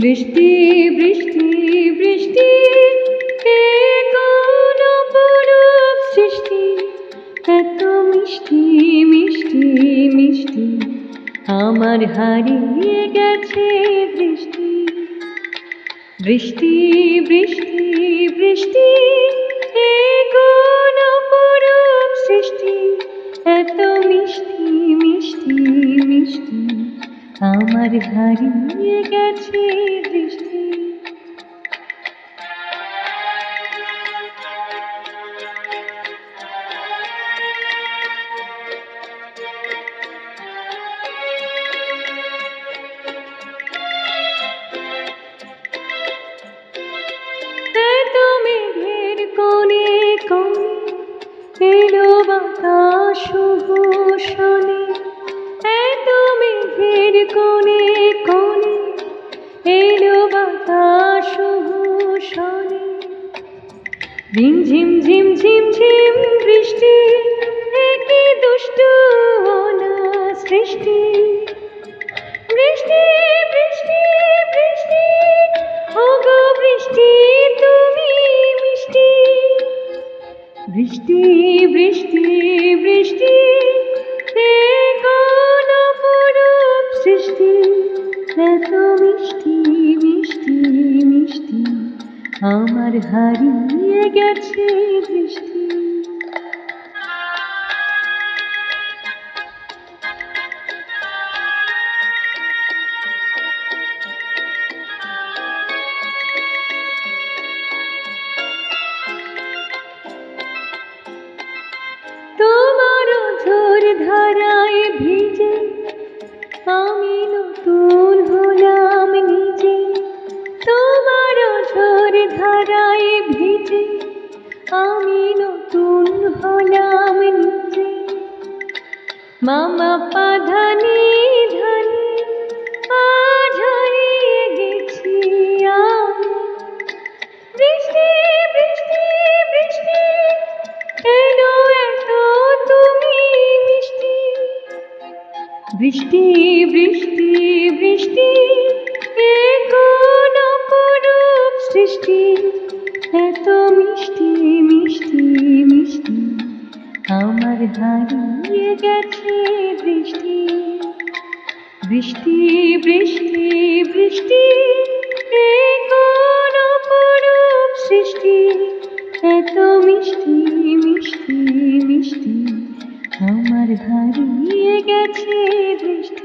বৃষ্টি বৃষ্টি বৃষ্টি এ কোন অপরূপ সৃষ্টি, এত মিষ্টি মিষ্টি মিষ্টি আমার হারিয়ে গেছে দৃষ্টি। বৃষ্টি বৃষ্টি বৃষ্টি এ কোন অপরূপ সৃষ্টি, এত মিষ্টি মিষ্টি মিষ্টি আমার হারিয়ে গেছে দৃষ্টি। এত মেঘের কোণে কোণে এলো বাতাস শোনে, এত মেঘের কোণে কোণে এলো বাতাস শোনে। ঝিম ঝিম ঝিম ঝিম বৃষ্টি, একই দুষ্টু অনার সৃষ্টি। বৃষ্টি বৃষ্টি বৃষ্টি ওগো বৃষ্টি তুমি মিষ্টি। বৃষ্টি বৃষ্টি বৃষ্টি এ কোন অপরূপ সৃষ্টি, এত মিষ্টি মিষ্টি মিষ্টি আমার হারিয়ে গেছে দৃষ্টি। তোমার ঝোর ধারায় ভিজে আমি নতুন হলাম নিজে। তোমার ঝোর ধারায় ভিজে আমি নতুন হলাম নিজে। মামা পাধানি ধানি আজ হারিয়ে গেছি আমি। বৃষ্টি বৃষ্টি বৃষ্টি এলো এত তুমি মিষ্টি। বৃষ্টি বৃষ্টি বৃষ্টি এ কোন অপরূপ সৃষ্টি, এত মিষ্টি মিষ্টি মিষ্টি আমার হারিয়ে গেছে দৃষ্টি। বৃষ্টি বৃষ্টি বৃষ্টি এ কোন অপরূপ সৃষ্টি, এত মিষ্টি মিষ্টি মিষ্টি আমার হারিয়ে গেছে দৃষ্টি।